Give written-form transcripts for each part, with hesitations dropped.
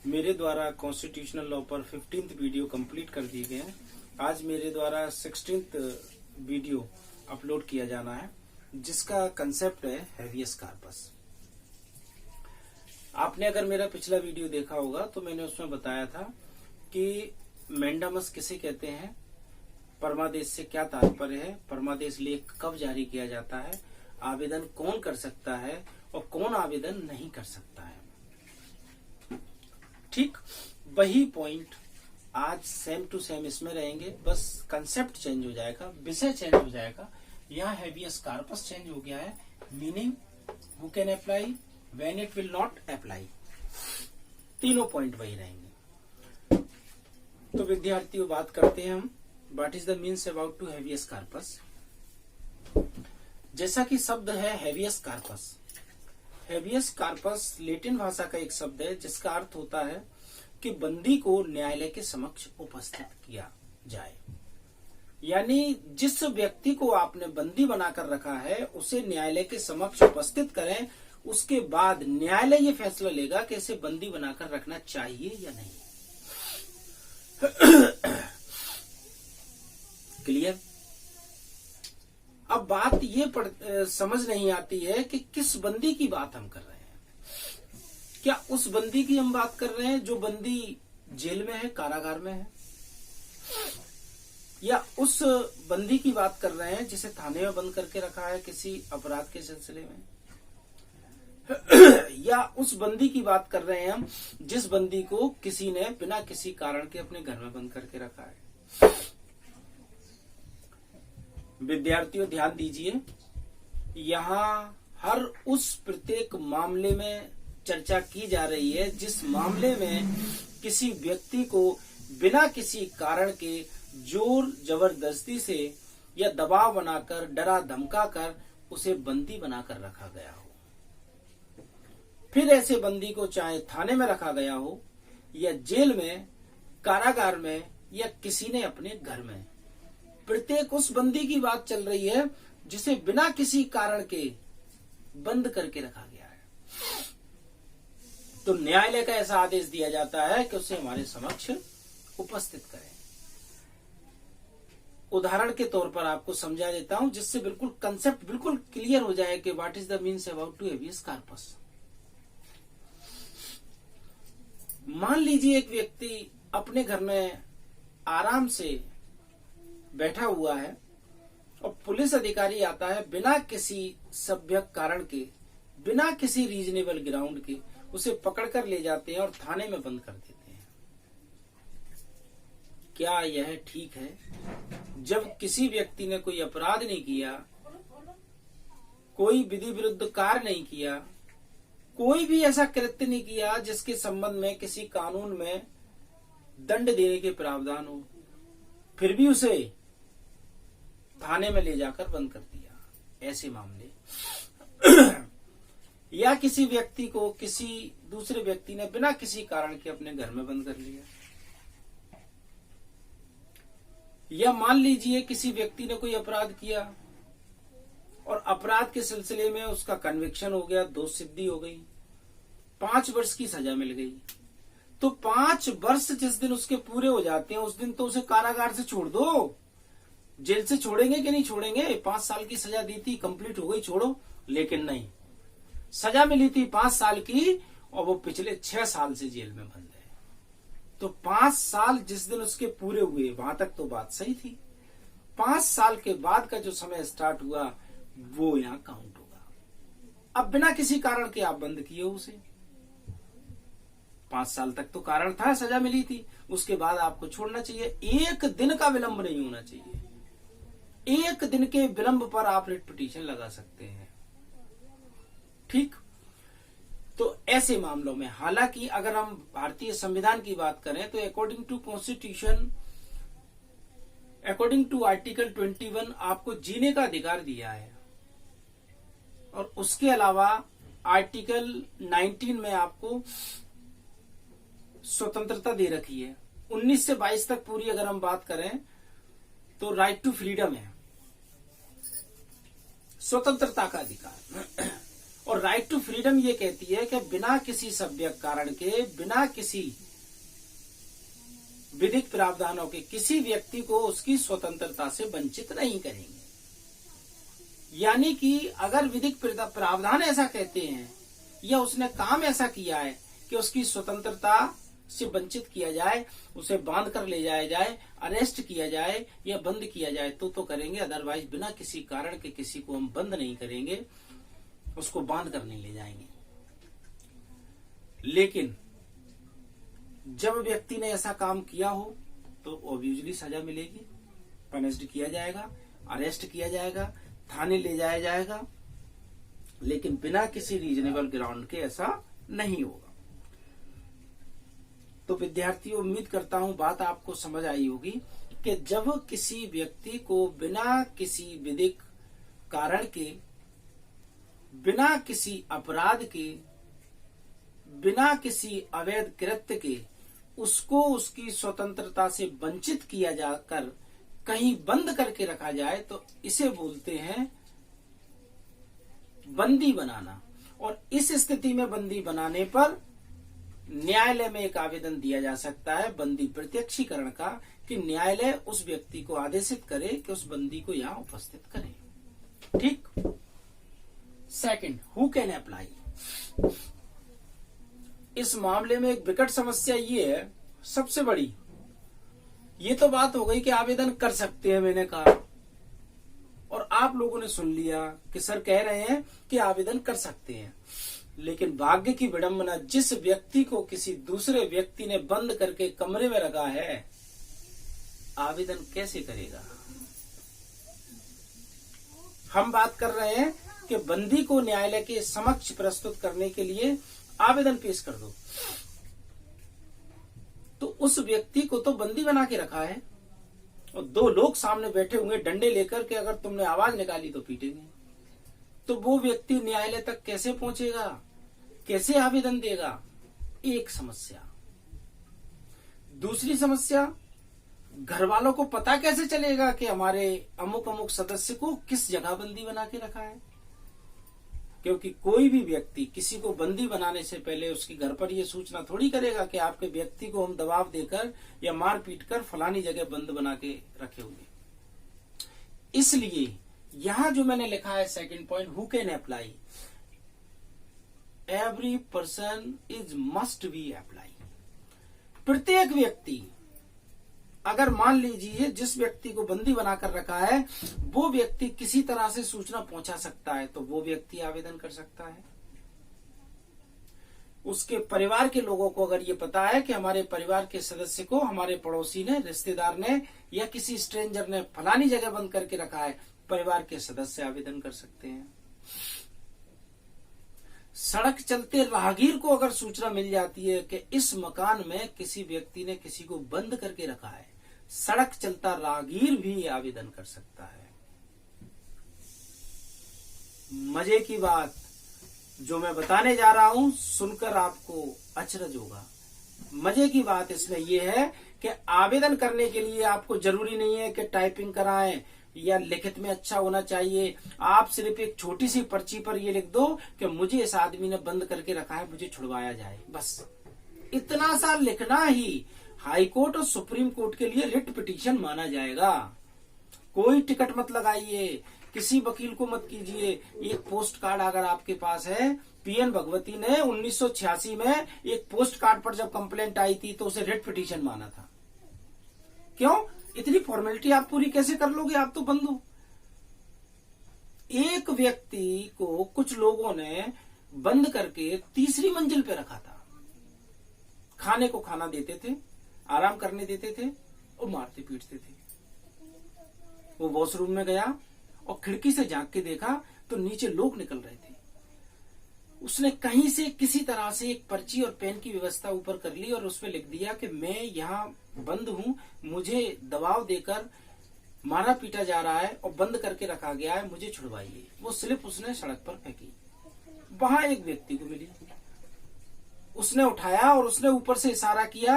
मेरे द्वारा constitutional law पर 15th वीडियो कंप्लीट कर दिए गए हैं। आज मेरे द्वारा 16th वीडियो अपलोड किया जाना है, जिसका कंसेप्ट है हैवियस कार्पस। आपने अगर मेरा पिछला वीडियो देखा होगा तो मैंने उसमें बताया था कि मैंडामस किसे कहते हैं, परमादेश से क्या तात्पर्य है, परमादेश लेख कब जारी किया जाता है, आवेदन कौन कर सकता है और कौन आवेदन नहीं कर सकता है। ठीक वही पॉइंट आज सेम टू सेम इसमें रहेंगे, बस कंसेप्ट चेंज हो जाएगा, विषय चेंज हो जाएगा। यहाँ हैवियस कार्पस चेंज हो गया है, meaning who can apply, when it will not apply, तीनों पॉइंट वही रहेंगे। तो विद्यार्थियों, बात करते हैं हम what is the means about to habeas corpus. जैसा कि शब्द है habeas corpus. Habeas corpus Latin भाषा का एक शब्द है जिसका अर्थ होता है कि बंदी को न्यायालय के समक्ष उपस्थित किया जाए। यानी जिस व्यक्ति को आपने बंदी बनाकर रखा है उसे न्यायालय के समक्ष उपस्थित करें, उसके बाद न्यायालय ये फैसला लेगा कि इसे बंदी बनाकर रखना चाहिए या नहीं। क्लियर? अब बात ये समझ नहीं आती है कि किस बंदी की बात हम कर रहे हैं। क्या उस बंदी की हम बात कर रहे हैं जो बंदी जेल में है, कारागार में है, या उस बंदी की बात कर रहे हैं जिसे थाने में बंद करके रखा है किसी अपराध के सिलसिले में, या उस बंदी की बात कर रहे हैं हम जिस बंदी को किसी ने बिना किसी कारण के अपने घर में बंद करके रखा है। विद्यार्थियों ध्यान दीजिए, यहाँ हर उस प्रत्येक मामले में चर्चा की जा रही है जिस मामले में किसी व्यक्ति को बिना किसी कारण के जोर जबरदस्ती से या दबाव बनाकर, डरा धमका कर उसे बंदी बनाकर रखा गया हो। फिर ऐसे बंदी को चाहे थाने में रखा गया हो या जेल में, कारागार में, या किसी ने अपने घर में, प्रत्येक उस बंदी की बात चल रही है जिसे बिना किसी कारण के बंद करके रखा गया है। तो न्यायालय का ऐसा आदेश दिया जाता है कि उसे हमारे समक्ष उपस्थित करें। उदाहरण के तौर पर आपको समझा देता हूं जिससे बिल्कुल कंसेप्ट बिल्कुल क्लियर हो जाए कि what is the means about to habeas corpus. मान लीजिए एक व्यक्ति अपने घर में आराम से बैठा हुआ है और पुलिस अधिकारी आता है, बिना किसी सभ्य कारण के, बिना किसी रीजनेबल ग्राउंड के उसे पकड़कर ले जाते हैं और थाने में बंद कर देते हैं। क्या यह ठीक है? जब किसी व्यक्ति ने कोई अपराध नहीं किया, कोई विधि विरुद्ध कार्य नहीं किया, कोई भी ऐसा कृत्य नहीं किया जिसके संबंध में किसी कानून में दंड देने के प्रावधान हो, फिर भी उसे थाने में ले जाकर बंद कर दिया। ऐसे मामले या किसी व्यक्ति को किसी दूसरे व्यक्ति ने बिना किसी कारण के अपने घर में बंद कर लिया, या मान लीजिए किसी व्यक्ति ने कोई अपराध किया और अपराध के सिलसिले में उसका कन्विक्शन हो गया, दोष सिद्धि हो गई, 5 वर्ष की सजा मिल गई। तो 5 वर्ष जिस दिन उसके पूरे हो जाते हैं उस दिन तो उसे कारागार से छोड़ दो। जेल से छोड़ेंगे कि नहीं छोड़ेंगे? 5 साल की सजा दी थी, कंप्लीट हो गई, छोड़ो। लेकिन नहीं, सजा मिली थी 5 साल की और वो पिछले 6 साल से जेल में बंद है। तो 5 साल जिस दिन उसके पूरे हुए वहां तक तो बात सही थी। 5 साल के बाद का जो समय स्टार्ट हुआ वो यहाँ काउंट होगा। अब बिना किसी कारण के आप बंद किए उसे, 5 साल तक तो कारण था, सजा मिली थी, उसके बाद आपको छोड़ना चाहिए। 1 दिन का विलंब नहीं होना चाहिए। 1 दिन के विलंब पर आप रिट पिटीशन लगा सकते हैं। ठीक? तो ऐसे मामलों में, हालांकि अगर हम भारतीय संविधान की बात करें तो according to constitution, according to article 21 आपको जीने का अधिकार दिया है, और उसके अलावा आर्टिकल 19 में आपको स्वतंत्रता दे रखी है। 19 से 22 तक पूरी अगर हम बात करें तो राइट टू फ्रीडम है, स्वतंत्रता का अधिकार। और राइट टू फ्रीडम ये कहती है कि बिना किसी सभ्य कारण के, बिना किसी विधिक प्रावधानों के किसी व्यक्ति को उसकी स्वतंत्रता से वंचित नहीं करेंगे। यानी कि अगर विधिक प्रावधान ऐसा कहते हैं या उसने काम ऐसा किया है कि उसकी स्वतंत्रता से वंचित किया जाए, उसे बांध कर ले जाया जाए, अरेस्ट किया जाए या बंद किया जाए तो करेंगे, अदरवाइज बिना किसी कारण के किसी को हम बंद नहीं करेंगे, उसको बांध कर नहीं ले जाएंगे। लेकिन जब व्यक्ति ने ऐसा काम किया हो तो ऑब्वियसली सजा मिलेगी, पनिश्ड किया जाएगा, अरेस्ट किया जाएगा, थाने ले जाया जाएगा, लेकिन बिना किसी रीजनेबल ग्राउंड के ऐसा नहीं होगा। तो विद्यार्थियों, उम्मीद करता हूं बात आपको समझ आई होगी कि जब किसी व्यक्ति को बिना किसी विधिक कारण के, बिना किसी अपराध के, बिना किसी अवैध कृत्य के उसको उसकी स्वतंत्रता से वंचित किया जाकर कहीं बंद करके रखा जाए तो इसे बोलते हैं बंदी बनाना। और इस स्थिति में बंदी बनाने पर न्यायालय में एक आवेदन दिया जा सकता है बंदी प्रत्यक्षीकरण का, कि न्यायालय उस व्यक्ति को आदेशित करे कि उस बंदी को यहां उपस्थित करे। ठीक। Second, who can apply. इस मामले में एक विकट समस्या ये है, सबसे बड़ी, ये तो बात हो गई कि आवेदन कर सकते हैं, मैंने कहा, और आप लोगों ने सुन लिया कि सर कह रहे हैं कि आवेदन कर सकते हैं। लेकिन भाग्य की विडंबना, जिस व्यक्ति को किसी दूसरे व्यक्ति ने बंद करके कमरे में रखा है, आवेदन कैसे करेगा। हम बात कर रहे हैं कि बंदी को न्यायालय के समक्ष प्रस्तुत करने के लिए आवेदन पेश कर दो, तो उस व्यक्ति को तो बंदी बना के रखा है और दो लोग सामने बैठे होंगे डंडे लेकर के, अगर तुमने आवाज निकाली तो पीटेंगे। तो वो व्यक्ति न्यायालय तक कैसे पहुंचेगा, कैसे आवेदन देगा, एक समस्या। दूसरी समस्या, घर वालों को पता कैसे चलेगा कि हमारे अमुक अमुक सदस्य को किस जगह बंदी बना के रखा है। क्योंकि कोई भी व्यक्ति किसी को बंदी बनाने से पहले उसके घर पर यह सूचना थोड़ी करेगा कि आपके व्यक्ति को हम दबाव देकर या मार पीट कर फलानी जगह बंद बना के रखे होंगे। इसलिए यहां जो मैंने लिखा है second point, who can apply, every person is must be apply. प्रत्येक व्यक्ति, अगर मान लीजिए जिस व्यक्ति को बंदी बनाकर रखा है वो व्यक्ति किसी तरह से सूचना पहुंचा सकता है तो वो व्यक्ति आवेदन कर सकता है। उसके परिवार के लोगों को अगर ये पता है कि हमारे परिवार के सदस्य को हमारे पड़ोसी ने, रिश्तेदार ने या किसी स्ट्रेंजर ने फलानी जगह बंद करके रखा है, परिवार के सदस्य आवेदन कर सकते हैं। सड़क चलते राहगीर को अगर सूचना मिल जाती है कि इस मकान में किसी व्यक्ति ने किसी को बंद करके रखा है, सड़क चलता राहगीर भी आवेदन कर सकता है। मजे की बात जो मैं बताने जा रहा हूं, सुनकर आपको अचरज होगा। मजे की बात इसमें यह है कि आवेदन करने के लिए आपको जरूरी नहीं है कि टाइपिंग कराएं या लिखित में अच्छा होना चाहिए। आप सिर्फ एक छोटी सी पर्ची पर ये लिख दो कि मुझे इस आदमी ने बंद करके रखा है, मुझे छुड़वाया जाए, बस इतना सा लिखना ही हाई कोर्ट और सुप्रीम कोर्ट के लिए रिट पिटीशन माना जाएगा। कोई टिकट मत लगाइए, किसी वकील को मत कीजिए। एक पोस्ट कार्ड अगर आपके पास है, पीएन भगवती ने 1986 में एक पोस्ट कार्ड पर जब कंप्लेंट आई थी तो उसे रिट पिटीशन माना था। क्यों? इतनी फॉर्मेलिटी आप पूरी कैसे कर लोगे, आप तो बंद हो। एक व्यक्ति को कुछ लोगों ने बंद करके तीसरी मंजिल पे रखा था। खाने को खाना देते थे, आराम करने देते थे और मारते पीटते थे। वो वॉशरूम में गया और खिड़की से झांक के देखा तो नीचे लोग निकल रहे थे। उसने कहीं से किसी तरह से एक पर्ची और पेन की व्यवस्था ऊपर कर ली और उसमें लिख दिया कि मैं यहाँ बंद हूँ, मुझे दबाव देकर मारा पीटा जा रहा है और बंद करके रखा गया है, मुझे छुड़वाइए। वो स्लिप उसने सड़क पर फेंकी। वहां एक व्यक्ति को मिली, उसने उठाया और उसने ऊपर से इशारा किया,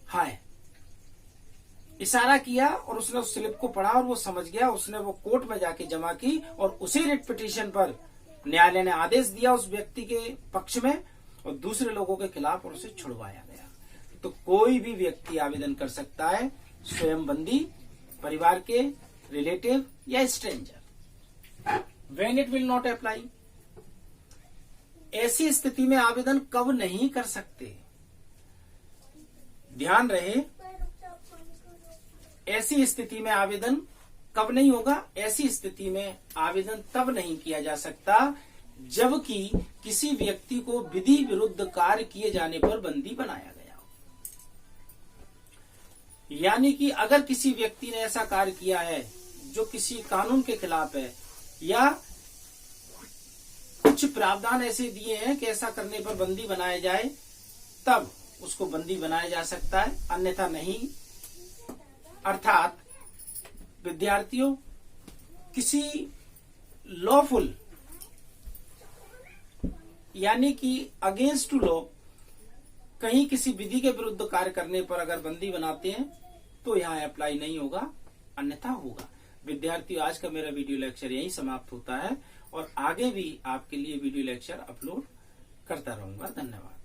हाय, इशारा किया और उसने उस स्लिप को पढ़ा और वो समझ गया। उसने वो कोर्ट में जाके जमा की और उसी रिट पिटीशन पर न्यायालय ने आदेश दिया उस व्यक्ति के पक्ष में और दूसरे लोगों के खिलाफ और उसे छुड़वाया गया। तो कोई भी व्यक्ति आवेदन कर सकता है, स्वयं बंदी, परिवार के रिलेटिव या stranger. When it will not apply, ऐसी स्थिति में आवेदन कब नहीं कर सकते, ध्यान रहे, ऐसी स्थिति में आवेदन कब नहीं होगा। ऐसी स्थिति में आवेदन तब नहीं किया जा सकता जबकि किसी व्यक्ति को विधि विरुद्ध कार्य किए जाने पर बंदी बनाया गया हो। यानी कि अगर किसी व्यक्ति ने ऐसा कार्य किया है जो किसी कानून के खिलाफ है या कुछ प्रावधान ऐसे दिए हैं कि ऐसा करने पर बंदी बनाया जाए, तब उसको बंदी बनाया जा सकता है, अन्यथा नहीं। अर्थात विद्यार्थियों, किसी लॉफुल यानी कि अगेंस्ट टू लॉ कहीं किसी विधि के विरुद्ध कार्य करने पर अगर बंदी बनाते हैं तो यहाँ अप्लाई नहीं होगा, अन्यथा होगा। विद्यार्थियों, आज का मेरा वीडियो लेक्चर यहीं समाप्त होता है और आगे भी आपके लिए वीडियो लेक्चर अपलोड करता रहूंगा। धन्यवाद।